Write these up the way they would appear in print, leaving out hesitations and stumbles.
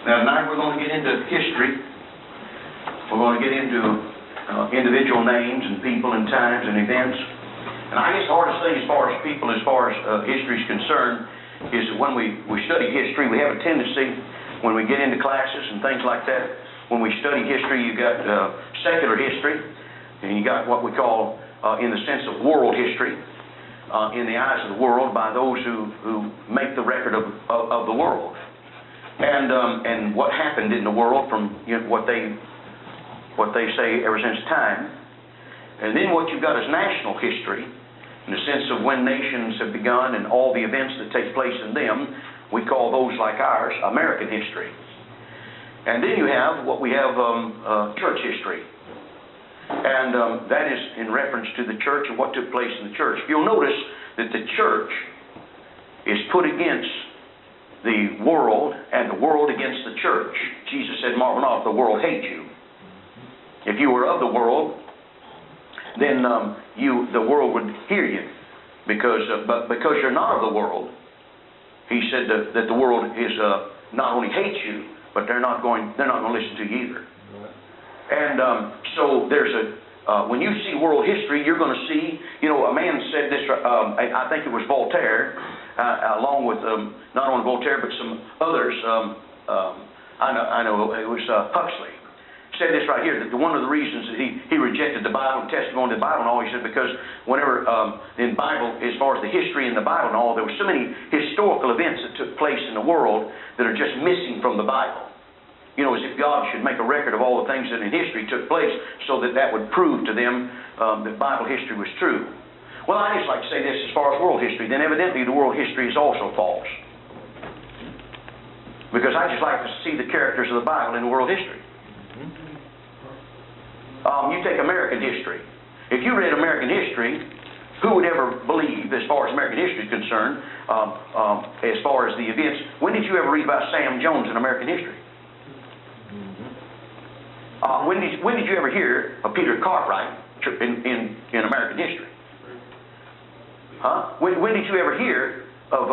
Now tonight we're going to get into history. We're going to get into individual names and people and times and events. And I guess the hardest thing as far as people, as far as history is concerned, is that when we study history, we have a tendency, when we get into classes and things like that, when we study history, you got secular history, and you got what we call, in the sense of world history, in the eyes of the world by those who make the record of the world. And what happened in the world from what they say ever since time. And then what you've got is national history, in the sense of when nations have begun and all the events that take place in them. We call those, like ours, American history. And then you have what we have church history. And that is in reference to the church and what took place in the church. You'll notice that the church is put against the world and the world against the church. Jesus said, "Marvel not if the world hates you." If you were of the world, then the world would hear you, but because you're not of the world, he said that the world is not only hates you, but they're not going to listen to you either. And so there's when you see world history, you're going to see, a man said this. I think it was Voltaire, along with not only Voltaire but some others. I know it was Huxley. Said this right here, that one of the reasons that he rejected the Bible and testimony of the Bible and all, he said, because whenever in Bible, as far as the history in the Bible and all, there were so many historical events that took place in the world that are just missing from the Bible. As if God should make a record of all the things that in history took place so that would prove to them that Bible history was true. Well, I just like to say this as far as world history, then evidently the world history is also false. Because I just like to see the characters of the Bible in world history. You take American history. If you read American history, who would ever believe, as far as American history is concerned, as far as the events, when did you ever read about Sam Jones in American history? When did you ever hear of Peter Cartwright in American history? Huh? When did you ever hear of,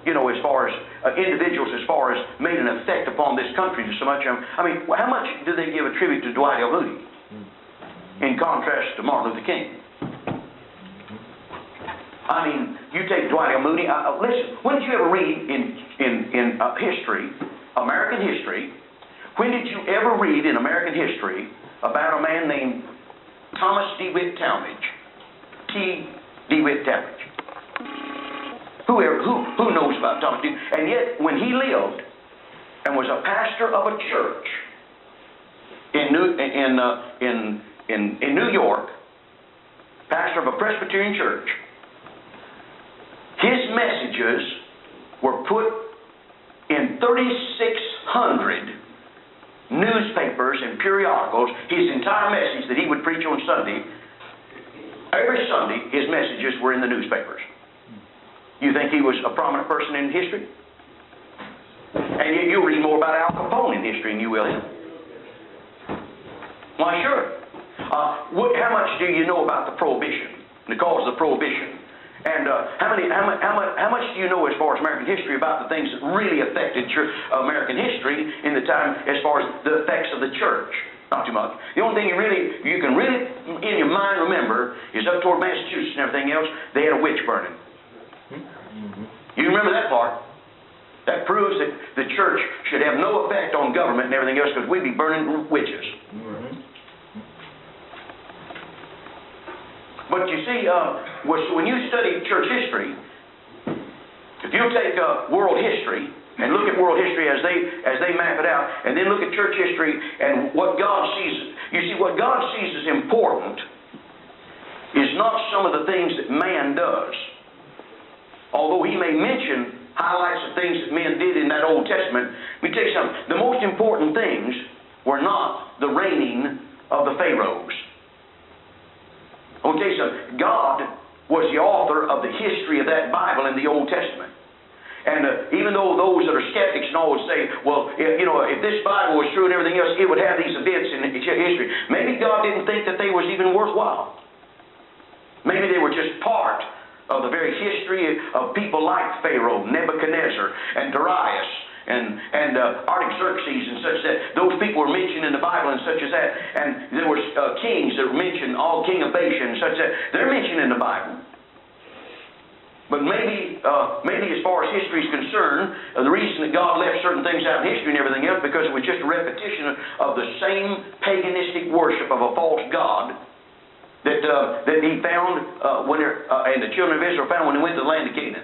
as far as individuals, as far as made an effect upon this country so much? I mean, how much do they give a tribute to Dwight L. Moody in contrast to Martin Luther King? I mean, you take Dwight L. Moody. Listen, when did you ever read in history, American history, when did you ever read in American history about a man named Thomas DeWitt Talmage? T. DeWitt Talmage. Who knows about Thomas DeWitt? And yet, when he lived and was a pastor of a church in New York, pastor of a Presbyterian church, his messages were put in 3,600 newspapers and periodicals. His entire message that he would preach on Sunday, every Sunday, his messages were in the newspapers. You think he was a prominent person in history? And yet you'll read more about Al Capone in history than you will him. Why, sure. How much do you know about the Prohibition, the cause of the Prohibition? And how much do you know as far as American history about the things that really affected American history in the time as far as the effects of the church? Not too much. The only thing you can really in your mind remember is up toward Massachusetts and everything else, they had a witch burning. You remember that part? That proves that the church should have no effect on government and everything else, because we'd be burning witches. But you see, when you study church history, if you take world history and look at world history as they map it out, and then look at church history and what God sees, you see, what God sees as important is not some of the things that man does. Although he may mention highlights of things that men did in that Old Testament, let me tell you something. The most important things were not the reigning of the pharaohs. I want to tell you something. God was the author of the history of that Bible in the Old Testament. And even though those that are skeptics and all would say, well, if this Bible was true and everything else, it would have these events in history. Maybe God didn't think that they was even worthwhile. Maybe they were just part of the very history of people like Pharaoh, Nebuchadnezzar, and Darius, and Artaxerxes and such that. Those people were mentioned in the Bible and such as that. And there were kings that were mentioned, all king of Bashan and such that. They're mentioned in the Bible. But maybe as far as history is concerned, the reason that God left certain things out in history and everything else, because it was just a repetition of the same paganistic worship of a false god that he found and the children of Israel found when they went to the land of Canaan.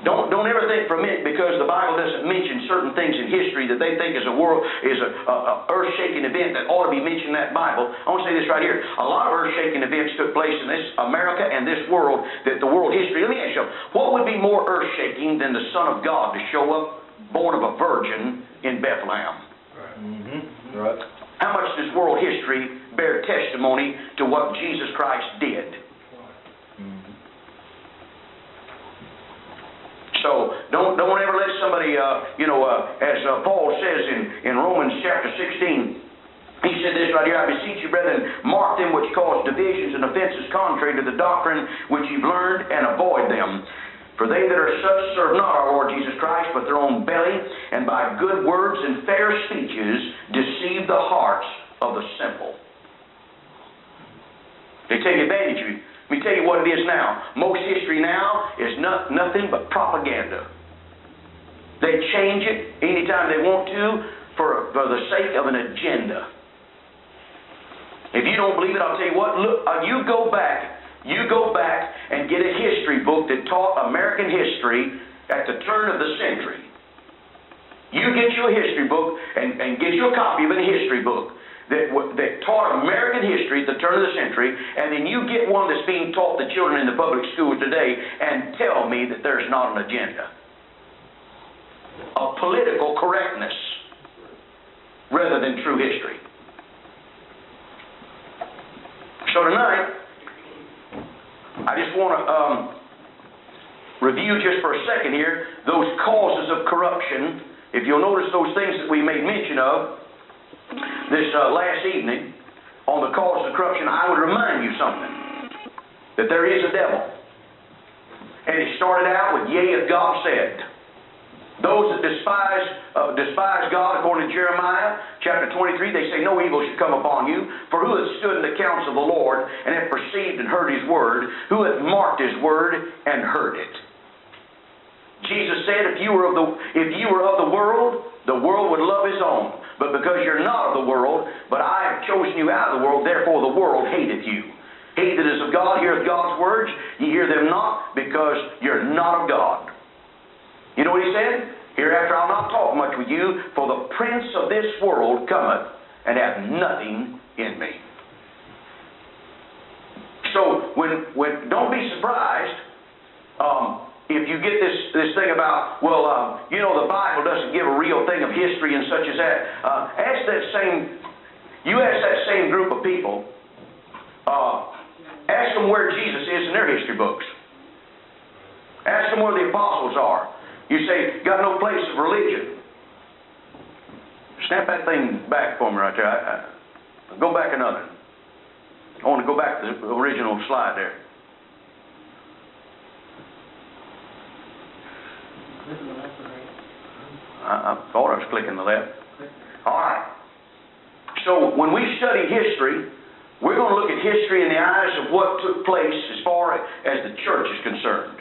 Don't ever think for a minute because the Bible doesn't mention certain things in history that they think is a earth-shaking event that ought to be mentioned in that Bible. I want to say this right here. A lot of earth-shaking events took place in this America and this world, that the world history. Let me ask you, what would be more earth-shaking than the Son of God to show up born of a virgin in Bethlehem? Right. Mm-hmm. Right. How much does world history bear testimony to what Jesus Christ did? So don't ever let somebody, as Paul says in Romans chapter 16, he said this right here, I beseech you, brethren, mark them which cause divisions and offenses contrary to the doctrine which you've learned, and avoid them. For they that are such serve not our Lord Jesus Christ, but their own belly, and by good words and fair speeches deceive the hearts of the simple. They take advantage of you. Let me tell you what it is now. Most history now is nothing but propaganda. They change it anytime they want to for the sake of an agenda. If you don't believe it, I'll tell you what. Look, you go back and get a history book that taught American history at the turn of the century. You get you a history book and get you a copy of a history book that taught American history at the turn of the century, and then you get one that's being taught the children in the public schools today and tell me that there's not an agenda of political correctness rather than true history. So tonight, I just want to review just for a second here those causes of corruption. If you'll notice those things that we made mention of this last evening on the cause of corruption, I would remind you something. That there is a devil. And it started out with, yea, if God said. Those that despise God, according to Jeremiah chapter 23, they say, no evil should come upon you. For who hath stood in the counsel of the Lord, and hath perceived and heard His word? Who hath marked His word and heard it? Jesus said, if you were of the world would love His own. But because you're not of the world, but I have chosen you out of the world, therefore the world hateth you. He that is of God heareth God's words. Ye hear them not, because you're not of God. You know what He said? Hereafter I'll not talk much with you, for the prince of this world cometh, and hath nothing in me. So, when don't be surprised if you get this thing about, the Bible doesn't give a real thing of history and such as that. Ask that same group of people, ask them where Jesus is in their history books. Ask them where the apostles are. You say, got no place of religion. Snap that thing back for me right there. Go back another. I want to go back to the original slide there. I thought I was clicking the left. All right. So when we study history, we're going to look at history in the eyes of what took place as far as the church is concerned.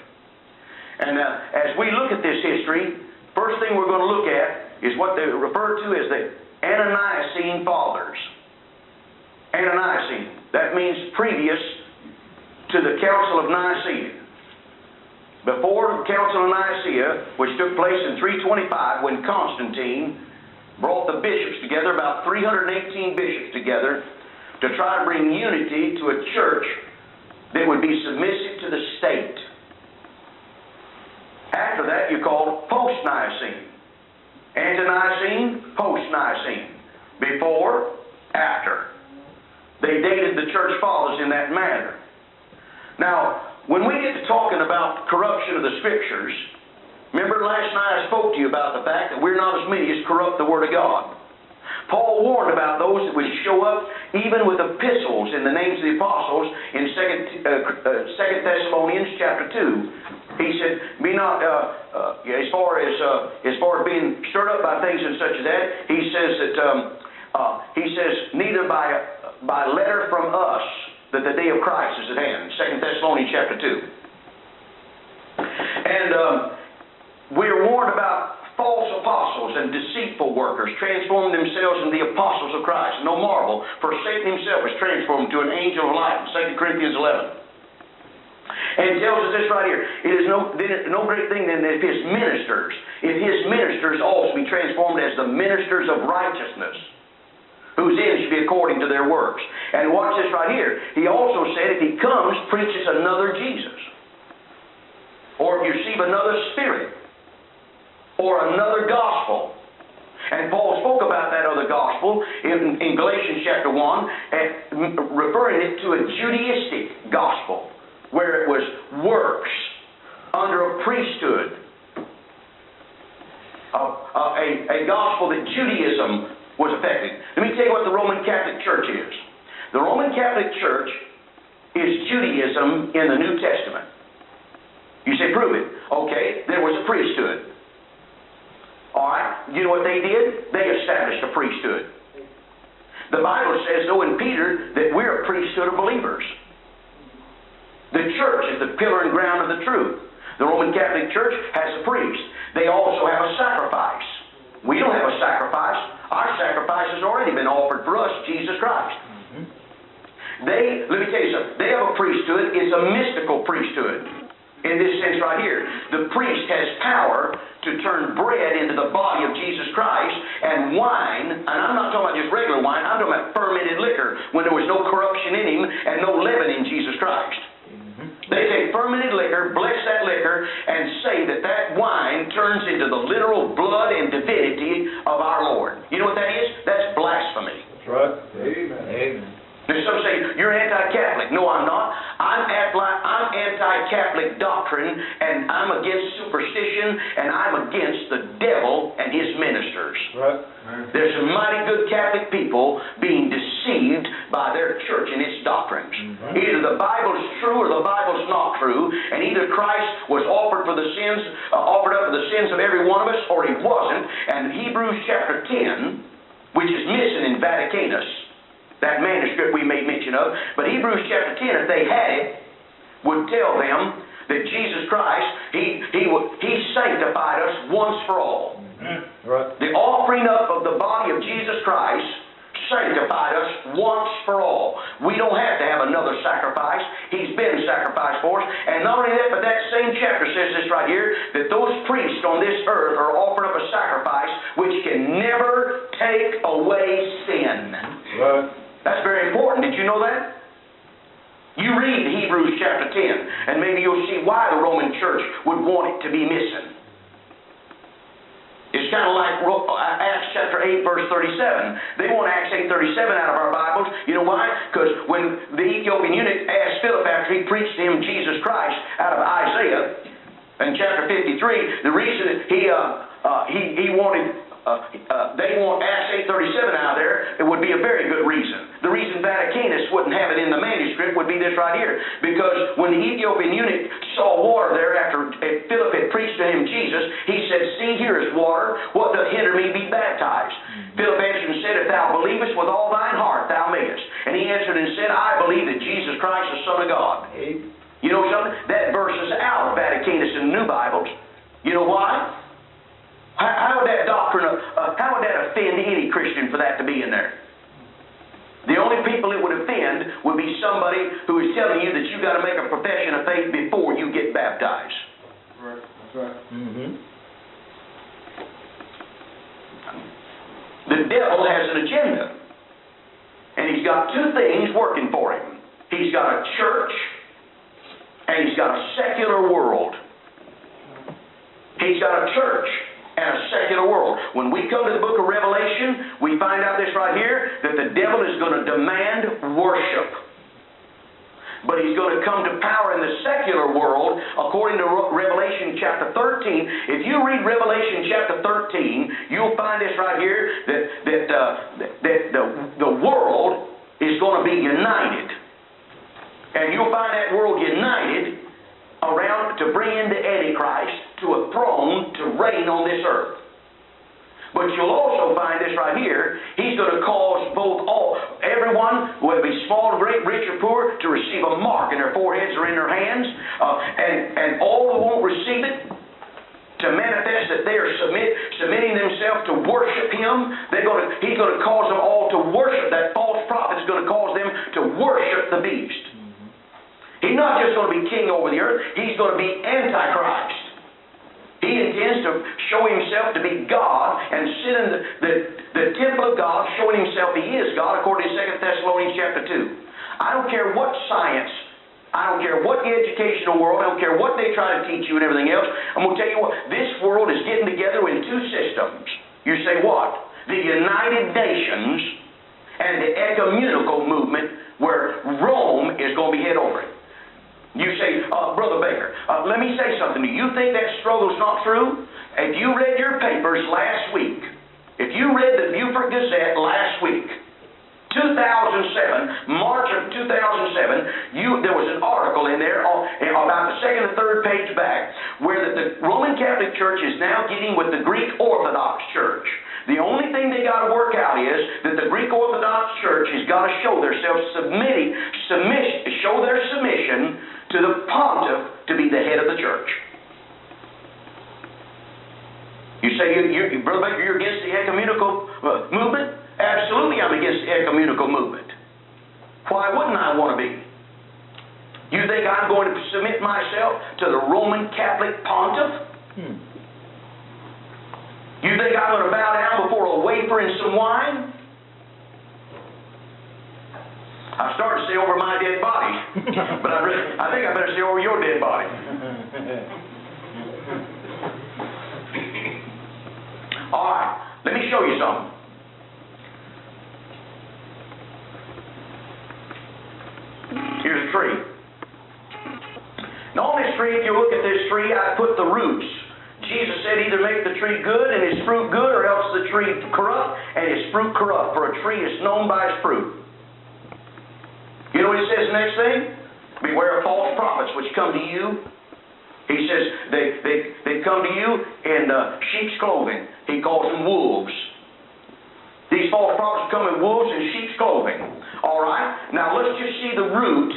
And as we look at this history, first thing we're going to look at is what they refer to as the Ante-Nicene Fathers. Ante-Nicene. That means previous to the Council of Nicaea. Before the Council of Nicaea, which took place in 325, when Constantine brought the bishops together, about 318 bishops together, to try to bring unity to a church that would be submissive to the state. After that, you call post-Nicene. Ante-Nicene, post-Nicene. Before, after. They dated the church fathers in that manner. Now, when we get to talking about corruption of the Scriptures, remember last night I spoke to you about the fact that we're not as many as corrupt the Word of God. Paul warned about those that would show up even with epistles in the names of the apostles in 2 Thessalonians chapter 2. He said, be not, as far as being stirred up by things and such as that, he says that, neither by letter from us, that the day of Christ is at hand. 2 Thessalonians chapter 2. And we're warned about false apostles and deceitful workers transforming themselves into the apostles of Christ. No marvel, for Satan himself is transformed to an angel of light. 2 Corinthians 11. And it tells us this right here. It is no great thing then if his ministers also be transformed as the ministers of righteousness, whose end should be according to their works. And watch this right here. He also said if he comes, preaches another Jesus, or if you receive another spirit, or another gospel. And Paul spoke about that other gospel in Galatians chapter 1, referring it to a Judaistic gospel, where it was works under a priesthood, a gospel that Judaism was affecting. Let me tell you what the Roman Catholic Church is. The Roman Catholic Church is Judaism in the New Testament. You say, prove it. Okay, there was a priesthood. All right, you know what they did? They established a priesthood. The Bible says, though, in Peter, that we're a priesthood of believers. The church is the pillar and ground of the truth. The Roman Catholic Church has a priest. They also have a sacrifice. We don't have a sacrifice. Our sacrifice has already been offered for us, Jesus Christ. Let me tell you something. They have a priesthood. It's a mystical priesthood. In this sense right here, the priest has power to turn bread into the body of Jesus Christ, and wine, and I'm not talking about just regular wine, I'm talking about fermented liquor, when there was no corruption in him and no leaven in Jesus Christ. They take fermented liquor, bless that liquor, and say that that wine turns into the literal blood and divinity of our Lord. You know what that is? That's blasphemy. That's right. Amen. Amen. There's some say, you're anti-Catholic. No, I'm not. I'm anti-Catholic doctrine, and I'm against superstition, and I'm against the devil and his ministers. Right. There's some mighty good Catholic people being deceived by their church and its doctrines. Either the Bible's true or the Bible's not true, and either Christ was offered up for the sins of every one of us, or he wasn't. And Hebrews chapter 10, which is missing in Vaticanus, that manuscript we made mention of, but Hebrews chapter 10, if they had it, would tell them that Jesus Christ, He sanctified us once for all. Right. The offering up of the body of Jesus Christ sanctified us once for all. We don't have to have another sacrifice. He's been sacrificed for us. And not only that, but that same chapter says this right here, that those priests on this earth are offering up a sacrifice which can never take away sin. Right. That's very important. Did you know that? You read Hebrews chapter 10, and maybe you'll see why the Roman Church would want it to be missing. It's kind of like Acts chapter 8, verse 37. They want Acts 8:37 out of our Bibles. You know why? Because when the Ethiopian eunuch asked Philip after he preached to him Jesus Christ out of Isaiah, in chapter 53, the reason he wanted... they want Acts 8:37 out of there, it would be a very good reason. The reason Vaticanus wouldn't have it in the manuscript would be this right here. Because when the Ethiopian eunuch saw water there after Philip had preached to him Jesus, he said, see, here is water. What doth hinder me be baptized? Philip answered and said, if thou believest with all thine heart, thou mayest. And he answered and said, I believe that Jesus Christ is the Son of God. You know something? That verse is out of Vaticanus in the New Bibles. You know why? How would that doctrine, how would that offend any Christian for that to be in there? The only people it would offend would be somebody who is telling you that you got to make a profession of faith before you get baptized. Right. That's right. The devil has an agenda, and he's got two things working for him. He's got a church, and he's got a secular world. He's got a church and a secular world. When we come to the book of Revelation, we find out this right here, that the devil is going to demand worship. But he's going to come to power in the secular world, according to Revelation chapter 13. If you read Revelation chapter 13, you'll find this right here, that the world is going to be united. And you'll find that world united around to bring in the Antichrist to a throne to reign on this earth. But you'll also find this right here. He's going to cause everyone, whether it be small or great, rich or poor, to receive a mark in their foreheads or in their hands. And all who won't receive it, to manifest that they are submitting themselves to worship Him. He's going to cause them all to worship. That false prophet is going to cause them to worship the beast. He's not just going to be king over the earth. He's going to be Antichrist. He intends to show Himself to be God and sit in the temple of God, showing Himself He is God, according to 2 Thessalonians chapter 2. I don't care what science, I don't care what the educational world, I don't care what they try to teach you and everything else. I'm going to tell you what, this world is getting together in two systems. You say what? The United Nations and the ecumenical movement, where Rome is going to be head over it. You say, Brother Baker, let me say something to you. You think that struggle's not true? If you read your papers last week, if you read the Beaufort Gazette last week, 2007, March of 2007, there was an article in there about the second or third page back where the Roman Catholic Church is now getting with the Greek Orthodox Church. The only thing they got to work out is that the Greek Orthodox Church has got to show themselves show their submission to the pontiff to be the head of the church. You say, Brother Baker, you're against the ecumenical movement? Absolutely, I'm against the ecumenical movement. Why wouldn't I want to be? You think I'm going to submit myself to the Roman Catholic pontiff? You think I'm going to bow down before a wafer and some wine? I started to say over my dead body, but I think I better say over your dead body. All right, let me show you something. Here's a tree. Now on this tree, if you look at this tree, I put the roots. Jesus said either make the tree good and its fruit good, or else the tree corrupt and its fruit corrupt. For a tree is known by its fruit. You know what He says next thing? Beware of false prophets which come to you. He says they come to you in sheep's clothing. He calls them wolves. These false prophets come in wolves and sheep's clothing. All right? Now let's just see the root.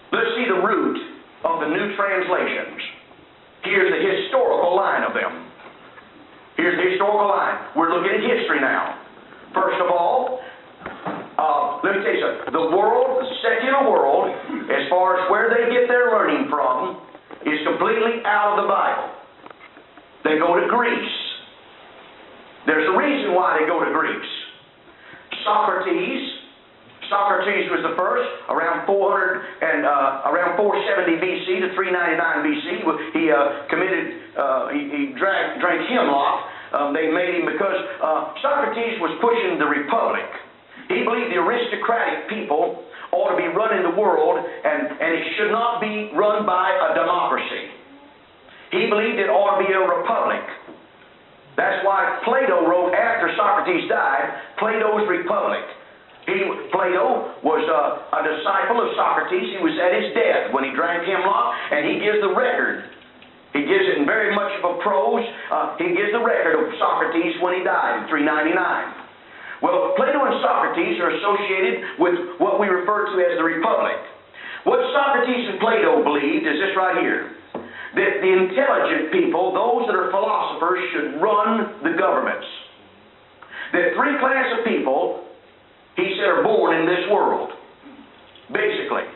Let's see the root of the new translations. Here's the historical line of them. Here's the historical line. We're looking at history now. First of all, let me tell you something. The world, the secular world, as far as where they get their learning from, is completely out of the Bible. They go to Greece. There's a reason why they go to Greece. Socrates was the first, around 470 BC to 399 BC. He drank hemlock. They made him because Socrates was pushing the republic. He believed the aristocratic people ought to be running the world, and it should not be run by a democracy. He believed it ought to be a republic. That's why Plato wrote, after Socrates died, Plato's Republic. Plato was a disciple of Socrates. He was at his death when he drank hemlock, and he gives the record. He gives it in very much of a prose. He gives the record of Socrates when he died in 399. Well, Plato and Socrates are associated with what we refer to as the Republic. What Socrates and Plato believed is this right here. That the intelligent people, those that are philosophers, should run the governments. That three classes of people, he said, are born in this world. Basically.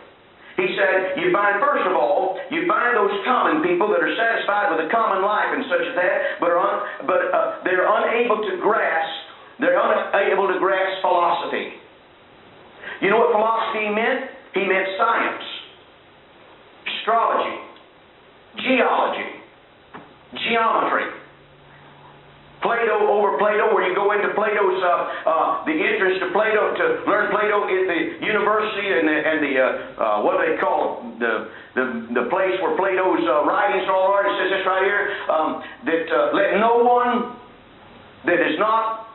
He said, you find, first of all, you find those common people that are satisfied with a common life and such as that, but they're unable to grasp philosophy. You know what philosophy meant? He meant science, astrology, geology, geometry. Plato, where you go into Plato's, the entrance to Plato, to learn Plato at the university and the what do they call it? The place where Plato's writings are all right. It says this right here, that let no one that is not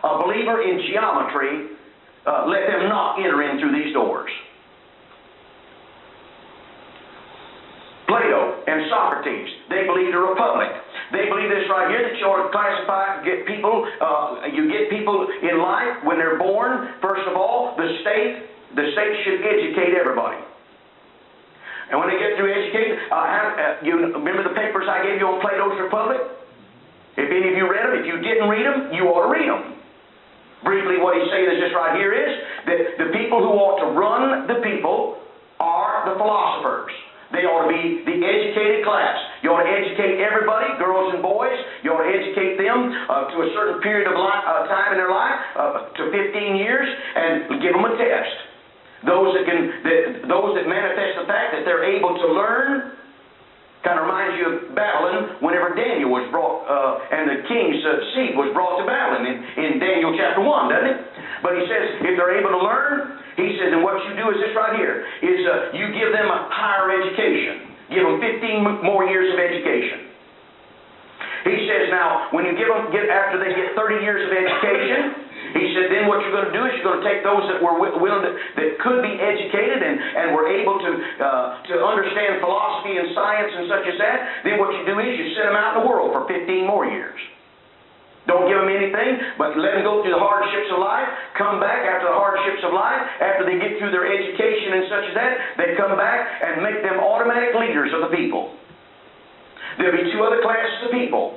a believer in geometry, let them not enter in through these doors. they believed a republic. They believe this right here, that you ought to classify, get people in life when they're born. First of all, the state should educate everybody. And when they get through education, you remember the papers I gave you on Plato's Republic? If any of you read them, if you didn't read them, you ought to read them. Briefly, what he's saying is this right here is that the people who ought to run the people are the philosophers. They ought to be the educated class. You ought to educate everybody, girls and boys. You ought to educate them to a certain period of time in their life, to 15 years, and give them a test. Those that manifest the fact that they're able to learn. Kind of reminds you of Babylon whenever Daniel was brought, and the king's seat was brought to Babylon in Daniel chapter 1, doesn't it? But he says, if they're able to learn, he says, and what you do is this right here, is you give them a higher education. Give them 15 more years of education. He says, now, when you after they get 30 years of education, he said, then what you're going to do is you're going to take those that were willing that could be educated and were able to understand philosophy and science and such as that. Then what you do is you send them out in the world for 15 more years. Don't give them anything, but let them go through the hardships of life, come back after the hardships of life, after they get through their education and such as that, they come back and make them automatic leaders of the people. There'll be two other classes of people.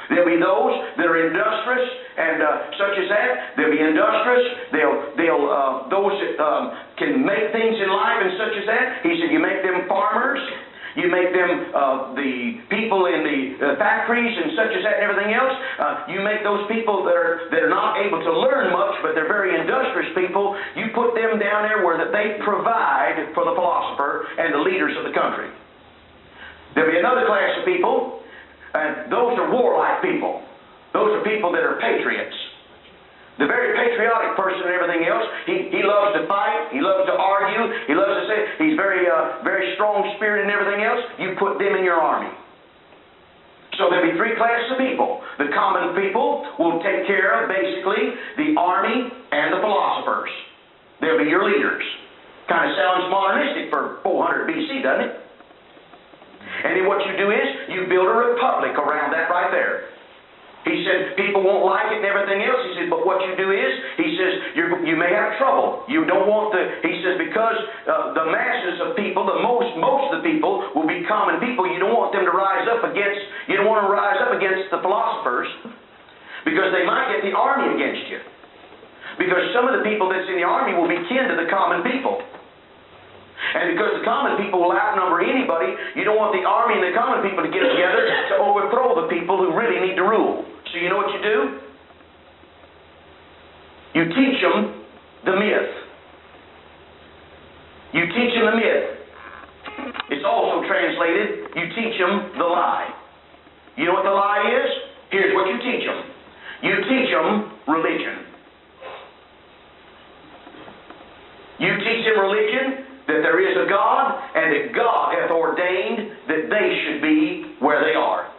There'll be those that are industrious and such as that. There'll be industrious. Those that can make things in life and such as that. He said, you make them farmers. You make them the people in the factories and such as that and everything else. You make those people that are not able to learn much, but they're very industrious people. You put them down there where that they provide for the philosopher and the leaders of the country. There'll be another class of people, and those are warlike people. Those are people that are patriots. The very patriotic person and everything else, he loves to fight, he loves to argue, he loves to say, he's very strong-spirited and everything else. You put them in your army. So there'll be three classes of people. The common people will take care of, basically, the army and the philosophers. They'll be your leaders. Kind of sounds modernistic for 400 BC, doesn't it? And then what you do is, you build a republic around that right there. He said, people won't like it and everything else. He said, but what you do is, he says, you may have trouble. You don't want he says, because the masses of people, most of the people will be common people. You don't want them to rise up against the philosophers, because they might get the army against you. Because some of the people that's in the army will be kin to the common people. And because the common people will outnumber anybody, you don't want the army and the common people to get together to overthrow the people who really need to rule. So you know what you do? You teach them the myth. You teach them the myth. It's also translated, you teach them the lie. You know what the lie is? Here's what you teach them. You teach them religion. You teach them religion, that there is a God, and that God hath ordained that they should be where they are.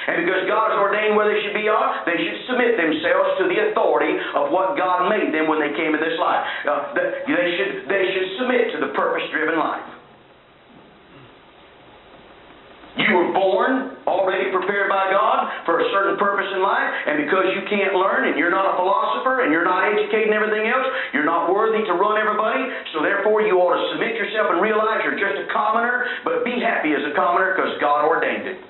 And because God has ordained where they should be, they should submit themselves to the authority of what God made them when they came in this life. They should submit to the purpose-driven life. You were born already prepared by God for a certain purpose in life, and because you can't learn, and you're not a philosopher, and you're not educated and everything else, you're not worthy to run everybody, so therefore you ought to submit yourself and realize you're just a commoner, but be happy as a commoner because God ordained it.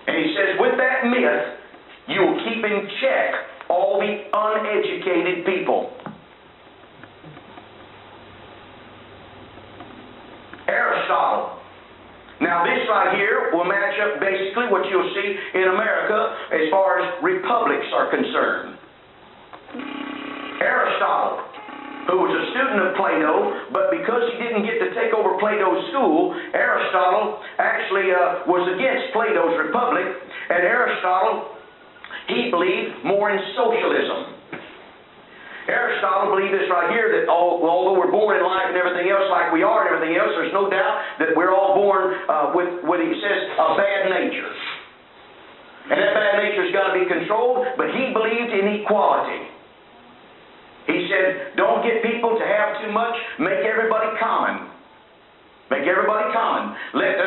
And he says, with that myth, you will keep in check all the uneducated people. Aristotle. Now this right here will match up basically what you'll see in America as far as republics are concerned. Aristotle, who was a student of Plato, but because he didn't get to take over Plato's school, Aristotle actually was against Plato's republic, and Aristotle, he believed more in socialism. Aristotle believed this right here, that although we're born in life and everything else like we are and everything else, there's no doubt that we're all born with what he says, a bad nature. And that bad nature's got to be controlled, but he believed in equality. He said, don't get people to have too much, make everybody common. Make everybody common. Get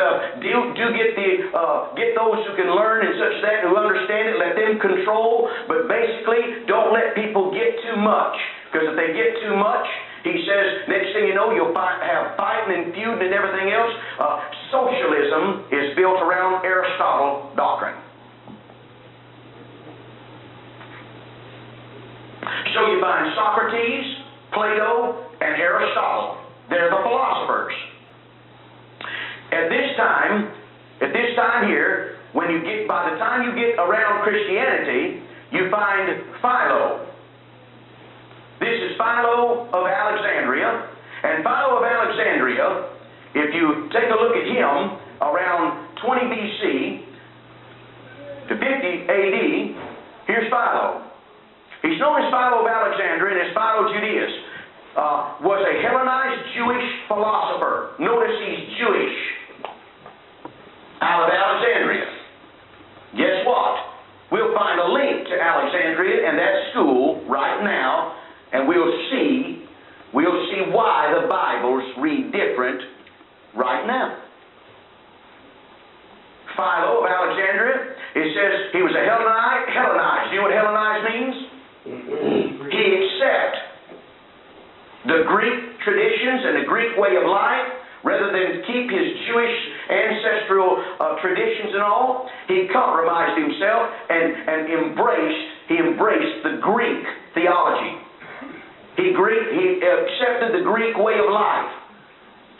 those who can learn and such that, who understand it, let them control. But basically, don't let people get too much. Because if they get too much, he says, next thing you know, you'll have fighting and feuding and everything else. Socialism is built around Aristotle doctrine. So you find Socrates, Plato, and Aristotle. They're the philosophers. At this time here, by the time you get around Christianity, you find Philo. This is Philo of Alexandria. And Philo of Alexandria, if you take a look at him around 20 BC to 50 AD, here's Philo. He's known as Philo of Alexandria and as Philo Judaeus. Was a Hellenized Jewish philosopher. Notice he's Jewish. Out of Alexandria. Guess what? We'll find a link to Alexandria and that school right now, and we'll see why the Bibles read different right now. Philo of Alexandria, it says he was a Hellenized. You know what Hellenized means? He accepted the Greek traditions and the Greek way of life, rather than keep his Jewish ancestral traditions and all. He compromised himself and embraced the Greek theology. He accepted the Greek way of life.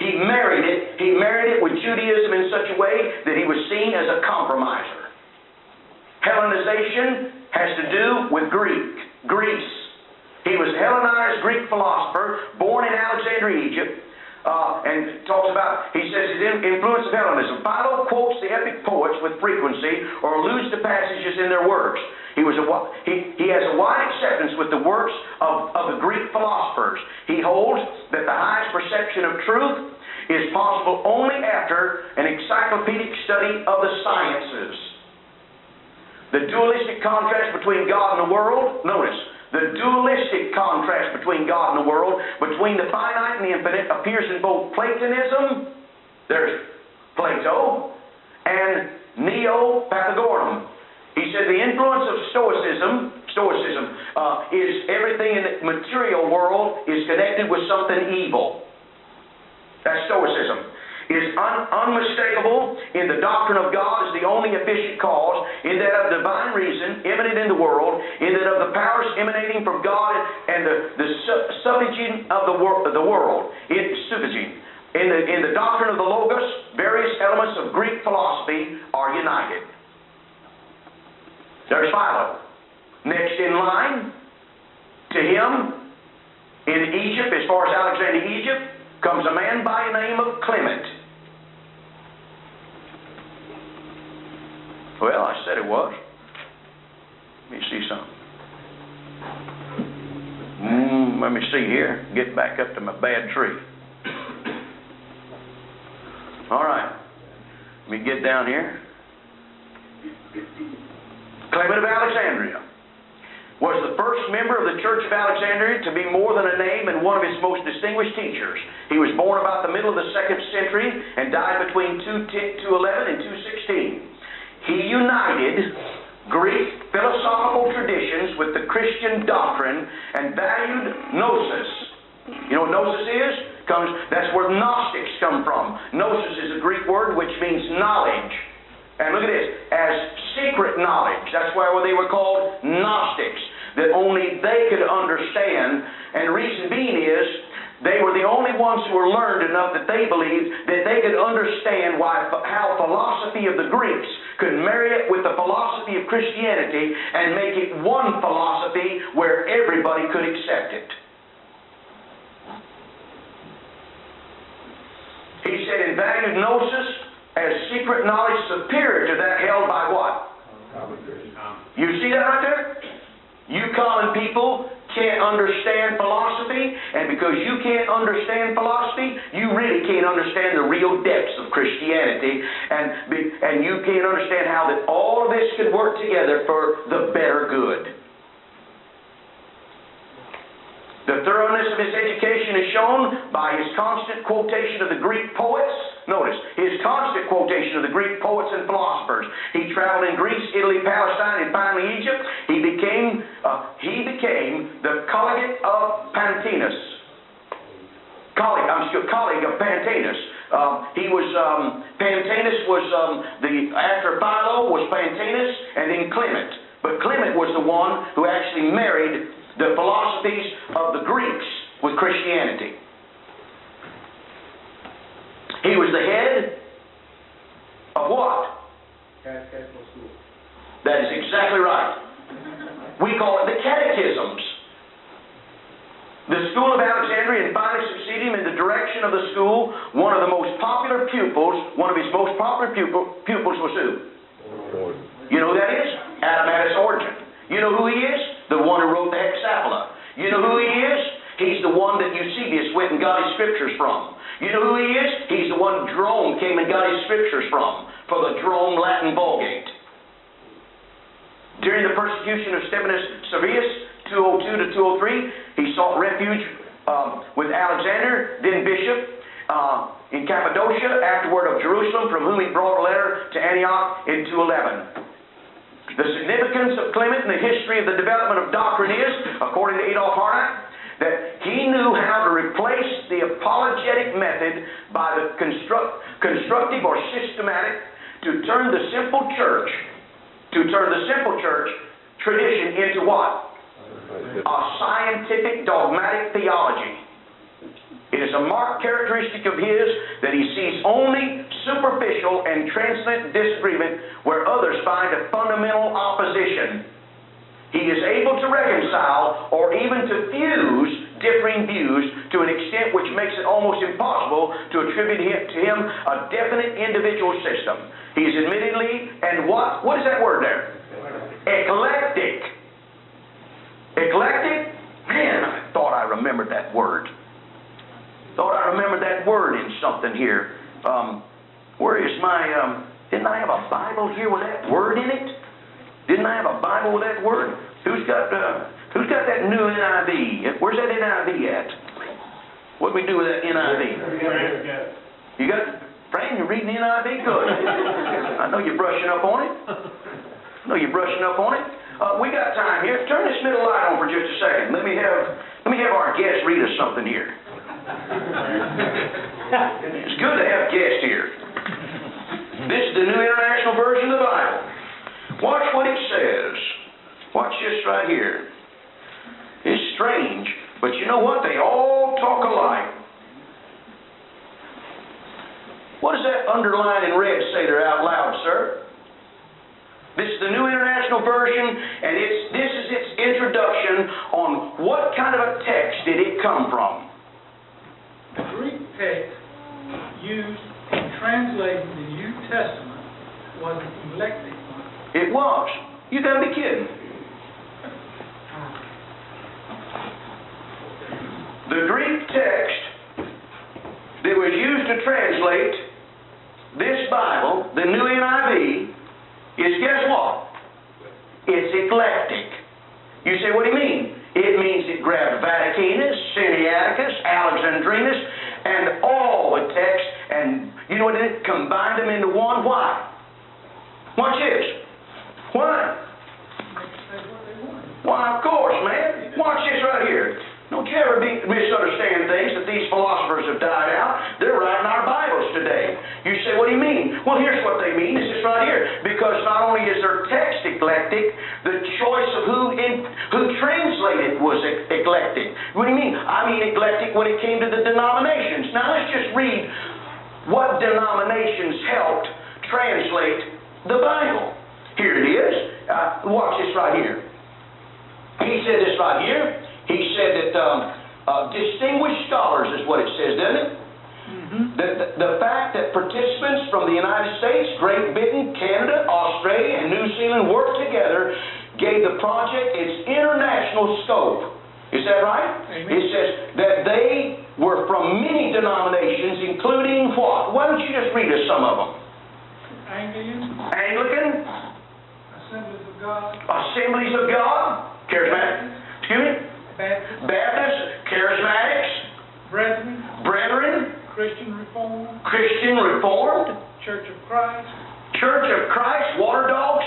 He married it with Judaism in such a way that he was seen as a compromiser. Hellenization has to do with Greece. He was a Hellenized Greek philosopher, born in Alexandria, Egypt, and talks about, he says, his influence of Hellenism. Philo quotes the epic poets with frequency or alludes to passages in their works. He has a wide acceptance with the works of the Greek philosophers. He holds that the highest perception of truth is possible only after an encyclopedic study of the sciences. The dualistic contrast between God and the world, notice, the dualistic contrast between God and the world, between the finite and the infinite, appears in both Platonism, there's Plato, and Neo-Pythagorean. He said the influence of Stoicism is everything in the material world is connected with something evil. That's Stoicism. Is unmistakable in the doctrine of God as the only efficient cause, in that of divine reason immanent in the world, in that of the powers emanating from God and the suffraging of the world. In the doctrine of the Logos, various elements of Greek philosophy are united. There's Philo. Next in line to him in Egypt, as far as Alexandria, Egypt, comes a man by the name of Clement. Well, I said it was. Let me see something. Let me see here. Get back up to my bad tree. All right. Let me get down here. Clement of Alexandria was the first member of the Church of Alexandria to be more than a name and one of its most distinguished teachers. He was born about the middle of the 2nd century and died between 211 and 216. He united Greek philosophical traditions with the Christian doctrine and valued gnosis. You know what gnosis is? That's where Gnostics come from. Gnosis is a Greek word which means knowledge. And look at this, as secret knowledge. That's why they were called Gnostics, that only they could understand. And the reason being is, they were the only ones who were learned enough that they believed that they could understand how philosophy of the Greeks could marry it with the philosophy of Christianity and make it one philosophy where everybody could accept it. He said, and valued gnosis as secret knowledge superior to that held by what? You see that right there? You common people can't understand philosophy, and because you can't understand philosophy, you really can't understand the real depths of Christianity, and you can't understand how that all of this could work together for the better good. The thoroughness of his education is shown by his constant quotation of the Greek poets. Notice, his constant quotation of the Greek poets and philosophers. He traveled in Greece, Italy, Palestine, and finally Egypt. He became the colleague of Pantaenus. Colleague of Pantaenus. Pantaenus was after Philo was Pantaenus, and then Clement. But Clement was the one who actually married the philosophies of the Greeks with Christianity. He was the head of what? Catechetical school. That is exactly right. We call it the catechisms. The school of Alexandria and finally succeeded him in the direction of the school. One of his most popular pupils was who? You know who that is? Athanasius Origen. You know who he is? The one who wrote the Hexapla. You know who he is? He's the one that Eusebius went and got his scriptures from. You know who he is? He's the one Jerome came and got his scriptures from, for the Jerome Latin Vulgate. During the persecution of Stephanus Severus, 202 to 203, he sought refuge with Alexander, then bishop, in Cappadocia, afterward of Jerusalem, from whom he brought a letter to Antioch in 211. The significance of Clement in the history of the development of doctrine is, according to Adolf Harnack, that he knew how to replace the apologetic method by the constructive or systematic to turn the simple church tradition into what? A scientific dogmatic theology. It is a marked characteristic of his that he sees only superficial and transient disagreement where others find a fundamental opposition. He is able to reconcile or even to fuse differing views to an extent which makes it almost impossible to attribute to him a definite individual system. He is admittedly, and what is that word there? Eclectic. Eclectic? Man, I thought I remembered that word. Thought I remembered that word in something here. Where is my, didn't I have a Bible here with that word in it? Didn't I have a Bible with that word? Who's got that new NIV? Where's that NIV at? What do we do with that NIV? You got it? Fran, you're reading the NIV? Good. I know you're brushing up on it. We got time here. Turn this middle light on for just a second. Let me have our guest read us something here. It's good to have guests here. This is the New International Version of the Bible. Watch what it says. Watch this right here. It's strange, but you know what? They all talk alike. What does that underline in red say there out loud, sir? This is the New International Version, and this is its introduction on what kind of a text did it come from. The Greek text used in translating the New Testament was an eclectic one. It was. You gotta be kidding. The Greek text that was used to translate this Bible, the New NIV, is, guess what? It's eclectic. You say, what do you mean? It means it grabbed Vaticanus, Sinaiticus, Alexandrinus, and all the texts, and you know what it did? Combined them into one. Why? Watch this. Why? Why, of course, man. Watch this right here. Don't you ever misunderstand things that these philosophers have died out. They're writing our Bibles today. You say, what do you mean? Well, here's what they mean. It's just right here. Because not only is their text eclectic, the choice of who translated was eclectic. What do you mean? I mean eclectic when it came to the denominations. Now, let's just read what denominations helped translate the Bible. Here it is. Watch this right here. He said this right here. He said that distinguished scholars is what it says, doesn't it? Mm-hmm. The fact that participants from the United States, Great Britain, Canada, Australia, and New Zealand worked together gave the project its international scope. Is that right? Amen. It says that they were from many denominations, including what? Why don't you just read us some of them? Anglican. Assemblies of God. Assemblies of God. Charismatic. Excuse me? Baptist. Baptist, Christian Reformed, Church of Christ, Church of Christ, Water Dogs,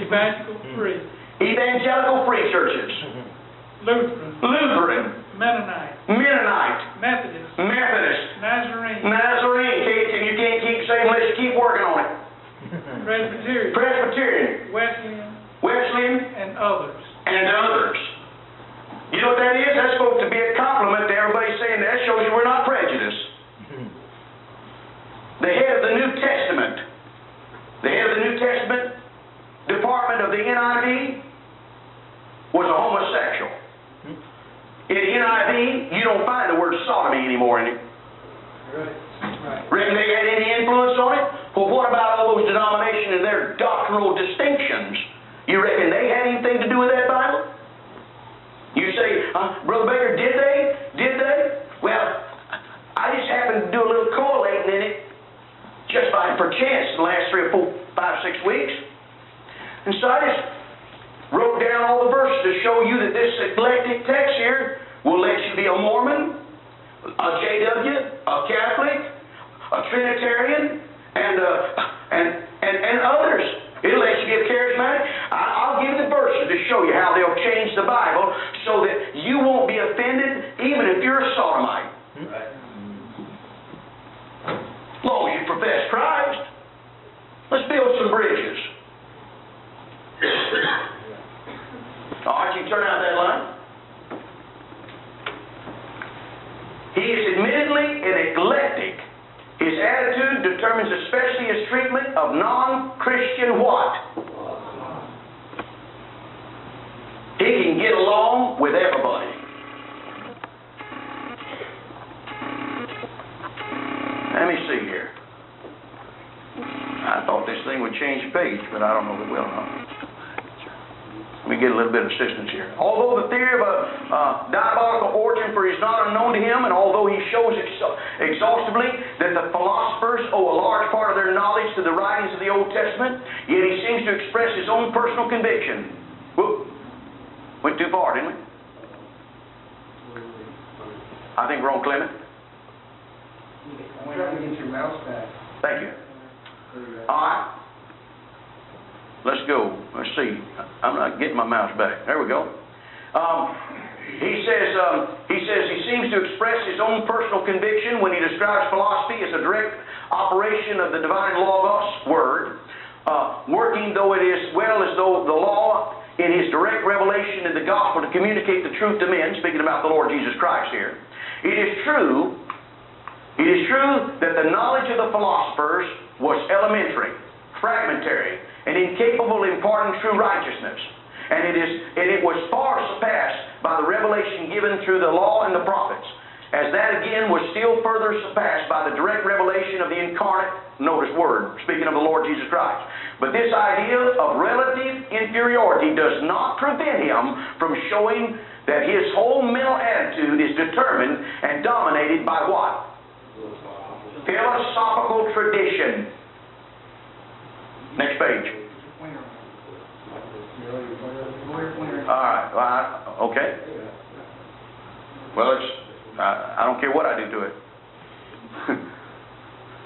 Evangelical Free, Evangelical Free Churches, Lutheran, Lutheran, Mennonite, Mennonite, Methodist, Methodist, Nazarene, Nazarene. You can't keep saying unless you keep working on it. Presbyterian, Presbyterian, Wesleyan, Wesleyan, and others. and others. You know what that is? That's supposed to be a compliment to everybody saying that. Shows you we're not prejudiced. The head of the New Testament, the head of the New Testament department of the NIV was a homosexual. In the NIV, you don't find the word sodomy anymore in it. Right. Reckon they had any influence on it? Well, what about all those denominations and their doctrinal distinctions? You reckon they had anything to do with that Bible? You say, Brother Baker, did they? Did they? Well, I just happened to do a little correlating in it, just by perchance, in the last 3 or 4, 5, 6 weeks. And so I just wrote down all the verses to show you that this eclectic text here will let you be a Mormon, a JW, a Catholic, a Trinitarian, and others. It'll let you be a charismatic. I'll give you the verses to show you how they'll change the Bible so that you won't be offended even if you're a sodomite. Right. As long as you profess Christ. Let's build some bridges. All right, you turn out that line. He is admittedly an eclectic. His attitude determines especially his treatment of non-Christian what? He can get along with everybody. Let me see here. I thought this thing would change the page, but I don't know if it will or not. Let me get a little bit of assistance here. Although the theory of a diabolical origin for is not unknown to him, and although he shows exhaustively that the philosophers owe a large part of their knowledge to the writings of the Old Testament, yet he seems to express his own personal conviction. Whoop. Went too far, didn't we? I think we're on Clement. I'm trying to get your mouse back. Thank you. There you go. All right. Let's go. Let's see. I'm not getting my mouse back. There we go. He says he seems to express his own personal conviction when he describes philosophy as a direct operation of the divine Logos word, working though it is well as though the law in his direct revelation in the gospel to communicate the truth to men, speaking about the Lord Jesus Christ here. It is true that the knowledge of the philosophers was elementary, fragmentary, and incapable of imparting true righteousness. And it was far surpassed by the revelation given through the law and the prophets, as that again was still further surpassed by the direct revelation of the incarnate, notice word, speaking of the Lord Jesus Christ. But this idea of relative inferiority does not prevent him from showing that his whole mental attitude is determined and dominated by what? Philosophical tradition. Next page. All right. Okay. Well, I don't care what I do to it.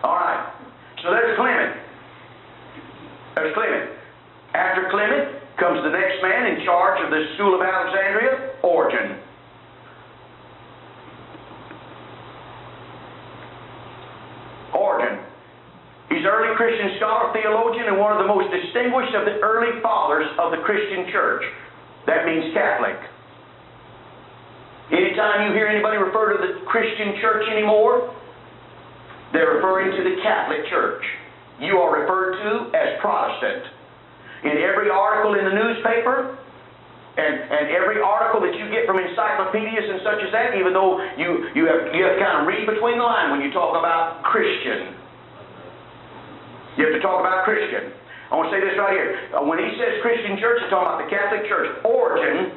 All right. So there's Clement. There's Clement. After Clement comes the next man in charge of the School of Alexandria, Origen. Origen. He's an early Christian scholar, theologian, and one of the most distinguished of the early fathers of the Christian church. That means Catholic. Anytime you hear anybody refer to the Christian church anymore, they're referring to the Catholic Church. You are referred to as Protestant. In every article in the newspaper, and every article that you get from encyclopedias and such as that, even though you have to kind of read between the lines when you talk about Christian. You have to talk about Christian. I want to say this right here. When he says Christian church, he's talking about the Catholic Church. Origen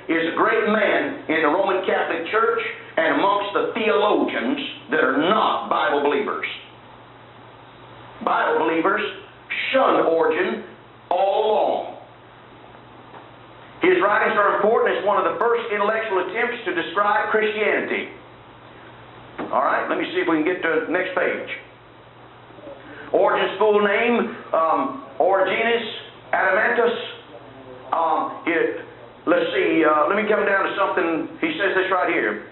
is a great man in the Roman Catholic Church and amongst the theologians that are not Bible believers. Bible believers shun Origen all along. His writings are important as one of the first intellectual attempts to describe Christianity. All right, let me see if we can get to the next page. Origen's full name, Origenes Adamantus. Let's see, let me come down to something. He says this right here.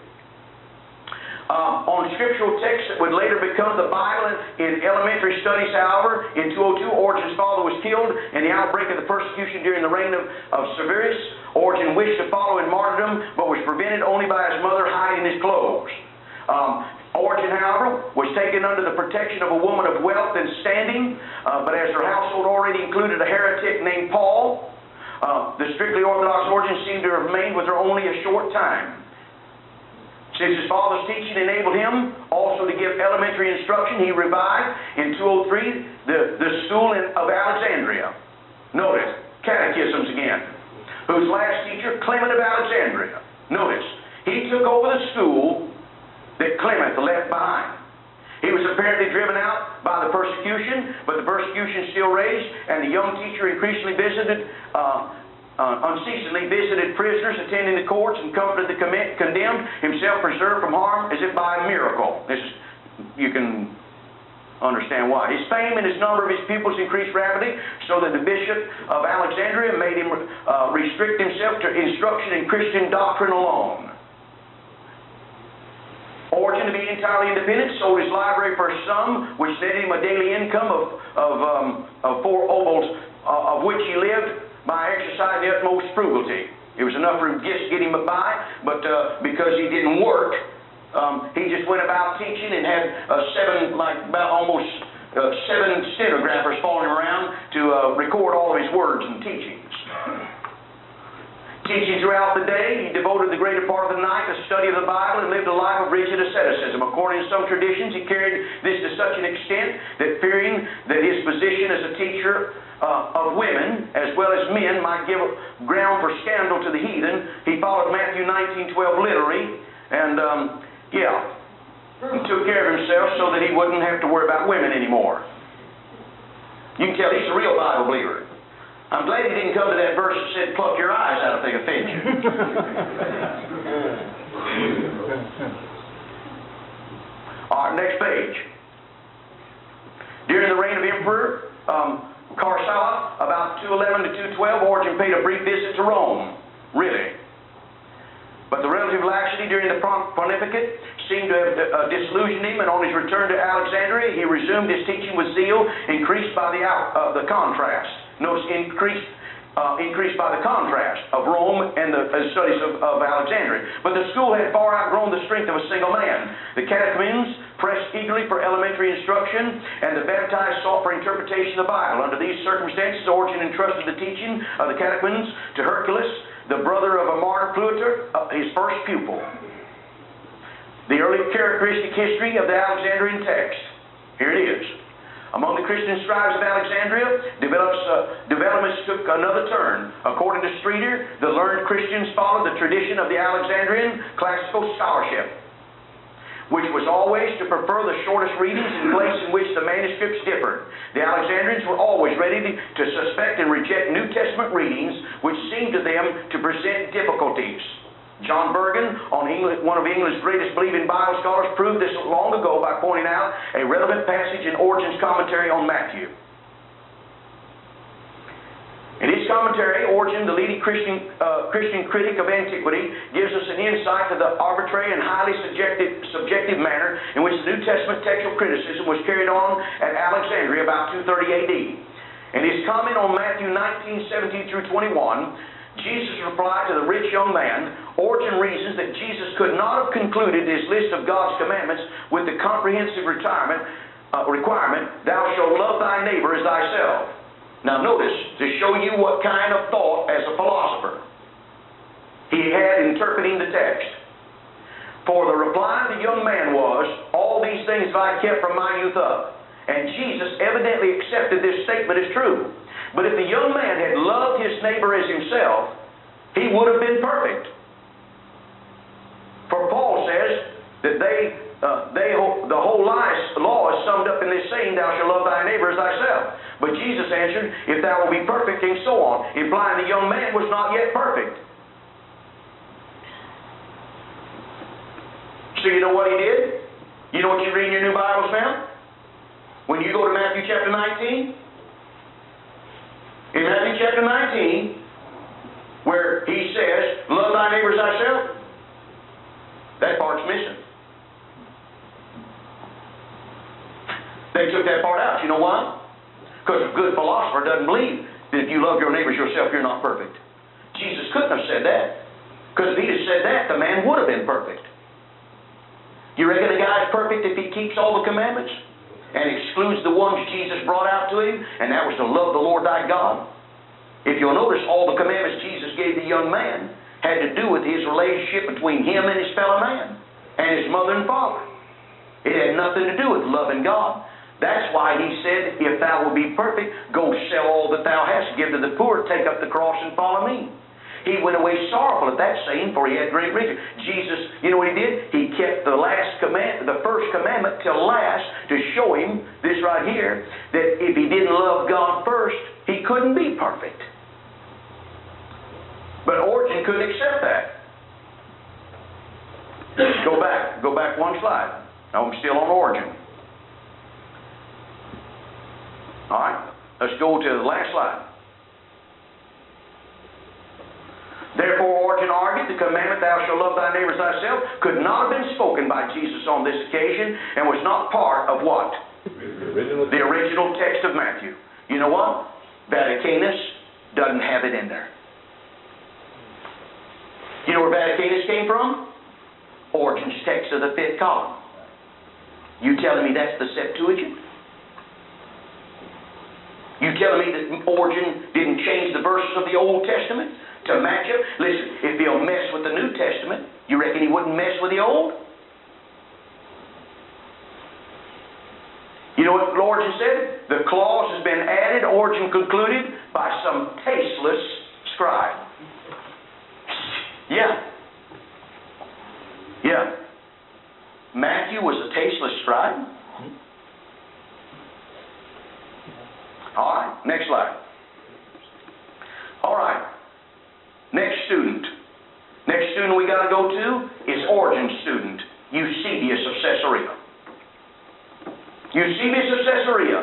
On scriptural texts that would later become the Bible in elementary studies, however, in 202, Origen's father was killed in the outbreak of the persecution during the reign of Severus. Origen wished to follow in martyrdom, but was prevented only by his mother hiding his clothes. Origen, however, was taken under the protection of a woman of wealth and standing, but as her household already included a heretic named Paul, the strictly Orthodox Origen seemed to have remained with her only a short time. Since his father's teaching enabled him also to give elementary instruction, he revived in 203 the school of Alexandria. Notice, catechisms again. Whose last teacher, Clement of Alexandria. Notice, he took over the school that Clement left behind. He was apparently driven out by the persecution, but the persecution still raged, and the young teacher increasingly unceasingly visited prisoners, attending the courts, and comforted the condemned, himself preserved from harm as if by a miracle. You can understand why. His fame and his number of his pupils increased rapidly, so that the bishop of Alexandria made him restrict himself to instruction in Christian doctrine alone. Origen, to be entirely independent, sold his library for a sum which netted him a daily income of 4 obols, of which he lived by exercising the utmost frugality. It was enough for him just to get him by, but because he didn't work, he just went about teaching and had almost 7 stenographers following him around to record all of his words and teachings. Teaching throughout the day, he devoted the greater part of the night to study of the Bible and lived a life of rigid asceticism. According to some traditions, he carried this to such an extent that, fearing that his position as a teacher of women as well as men might give ground for scandal to the heathen, he followed Matthew 19:12 literally, and he took care of himself so that he wouldn't have to worry about women anymore. You can tell he's a real Bible believer. I'm glad he didn't come to that verse that said, pluck your eyes out if they offend you. All right, next page. During the reign of Emperor Caracalla, about 211 to 212, Origen paid a brief visit to Rome. Really. But the relative laxity during the pontificate seemed to have disillusioned him, and on his return to Alexandria, he resumed his teaching with zeal, increased by the contrast. Notice, increased by the contrast of Rome and the studies of Alexandria. But the school had far outgrown the strength of a single man. The catechumens pressed eagerly for elementary instruction, and the baptized sought for interpretation of the Bible. Under these circumstances, Origen entrusted the teaching of the catechumens to Hercules, the brother of a martyr Plutarch, his first pupil. The early characteristic history of the Alexandrian text. Here it is. Among the Christian scribes of Alexandria, developments took another turn. According to Streeter, the learned Christians followed the tradition of the Alexandrian classical scholarship, which was always to prefer the shortest readings in place in which the manuscripts differed. The Alexandrians were always ready to suspect and reject New Testament readings, which seemed to them to present difficulties. John Bergen, one of England's greatest believing Bible scholars, proved this long ago by pointing out a relevant passage in Origen's commentary on Matthew. In his commentary, Origen, the leading Christian critic of antiquity, gives us an insight to the arbitrary and highly subjective manner in which the New Testament textual criticism was carried on at Alexandria about 230 AD. In his comment on Matthew 19:17 through 21, Jesus replied to the rich young man. Origen reasons that Jesus could not have concluded his list of God's commandments with the comprehensive requirement, thou shalt love thy neighbor as thyself. Now notice, to show you what kind of thought as a philosopher he had interpreting the text. For the reply of the young man was, all these things have I kept from my youth up. And Jesus evidently accepted this statement as true. But if the young man had loved his neighbor as himself, he would have been perfect. For Paul says that the whole law is summed up in this saying, thou shalt love thy neighbor as thyself. But Jesus answered, if thou wilt be perfect, and so on, implying the young man was not yet perfect. So you know what he did? You know what you read in your new Bibles now? When you go to Matthew chapter 19, in Matthew chapter 19, where he says, love thy neighbor as thyself, that part's missing. They took that part out. You know why? Because a good philosopher doesn't believe that if you love your neighbor as yourself, you're not perfect. Jesus couldn't have said that. Because if he'd have said that, the man would have been perfect. You reckon a guy's perfect if he keeps all the commandments and excludes the ones Jesus brought out to him, and that was to love the Lord thy God? If you'll notice, all the commandments Jesus gave the young man had to do with his relationship between him and his fellow man and his mother and father. It had nothing to do with loving God. That's why he said, if thou wilt be perfect, go sell all that thou hast, give to the poor, take up the cross and follow me. He went away sorrowful at that saying, for he had great riches. Jesus, you know what he did? He kept the first commandment till last to show him, this right here, that if he didn't love God first, he couldn't be perfect. But Origen couldn't accept that. Go back one slide. I'm still on Origen. All right, let's go to the last slide. Therefore, Origen argued, the commandment, thou shalt love thy neighbor as thyself, could not have been spoken by Jesus on this occasion and was not part of what? The original text of Matthew. You know what? Vaticanus doesn't have it in there. You know where Vaticanus came from? Origen's text of the 5th column. You telling me that's the Septuagint? You telling me that Origen didn't change the verses of the Old Testament to match up? Listen, if he'll mess with the New Testament, you reckon he wouldn't mess with the Old? You know what Origen said? The clause has been added, Origen concluded, by some tasteless scribe. Yeah. Matthew was a tasteless scribe. All right, next slide. All right, next student. Next student we got to go to is Origen's student, Eusebius of Caesarea. Eusebius of Caesarea.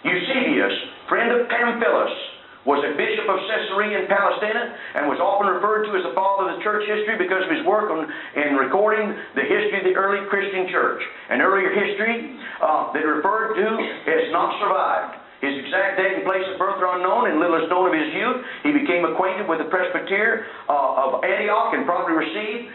Eusebius, friend of Pamphilus, was a bishop of Caesarea in Palestina and was often referred to as the father of the church history because of his work in recording the history of the early Christian church. An earlier history that referred to has not survived. His exact date and place of birth are unknown, and little is known of his youth. He became acquainted with the presbyter of Antioch and probably received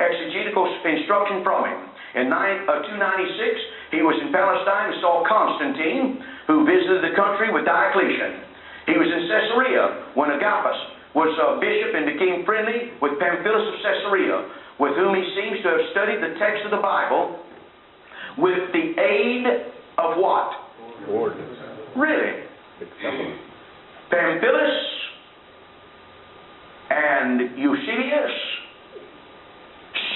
exegetical instruction from him. In 296, he was in Palestine and saw Constantine, who visited the country with Diocletian. He was in Caesarea when Agabus was bishop and became friendly with Pamphilus of Caesarea, with whom he seems to have studied the text of the Bible with the aid of what? Ordinance. Really? Pamphilus and Eusebius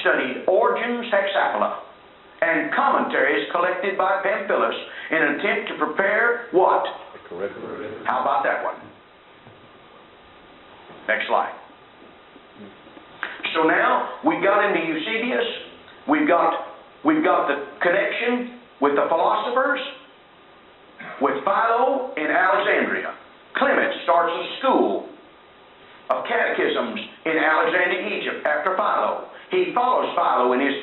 studied Origen's Hexapla and commentaries collected by Pamphilus in an attempt to prepare what? How about that one? Next slide. So now we've got into Eusebius. We've got the connection with the philosophers, with Philo in Alexandria. Clement starts a school of catechisms in Alexandria, Egypt, after Philo. He follows Philo in his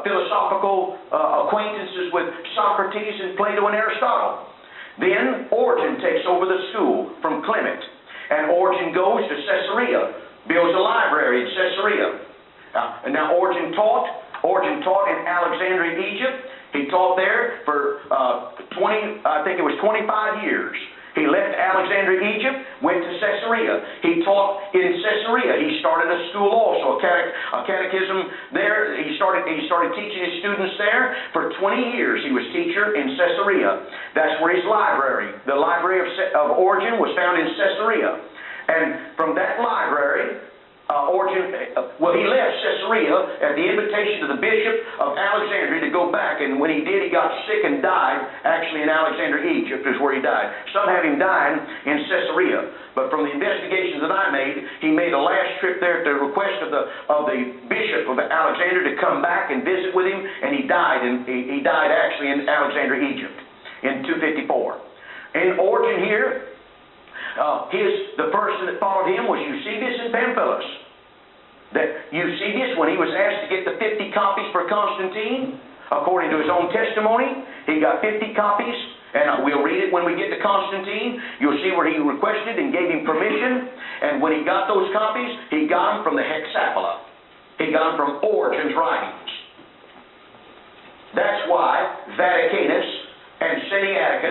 philosophical acquaintances with Socrates and Plato and Aristotle. Then Origen takes over the school from Clement, and Origen goes to Caesarea, builds a library in Caesarea. Now Origen taught in Alexandria, Egypt. He taught there for 25 years. He left Alexandria, Egypt, went to Caesarea. He taught in Caesarea. He started a school also, a catechism there. He started teaching his students there. For 20 years he was teacher in Caesarea. That's where his library, the library of Origen, was found in Caesarea. And from that library, Origen, he left Caesarea at the invitation of the Bishop of Alexandria to go back, and when he did, he got sick and died, actually in Alexandria, Egypt is where he died. Some have him dying in Caesarea, but from the investigations that I made, he made a last trip there at the request of the Bishop of Alexandria to come back and visit with him, and he died actually in Alexandria, Egypt in 254. In Origen here, the person that followed him was Eusebius and Pamphilus. That Eusebius, when he was asked to get the 50 copies for Constantine, according to his own testimony, he got 50 copies, and we'll read it when we get to Constantine. You'll see where he requested and gave him permission, and when he got those copies, he got them from the Hexapla. He got them from Origen's writings. That's why Vaticanus and Sinaiticus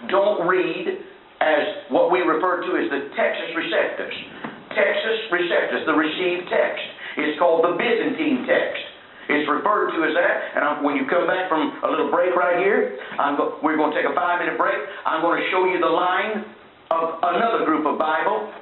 don't read as what we refer to as the Textus Receptus. Textus Receptus, the received text. It's called the Byzantine text. It's referred to as that, and when you come back from a little break right here, we're going to take a 5-minute break. I'm going to show you the line of another group of Bible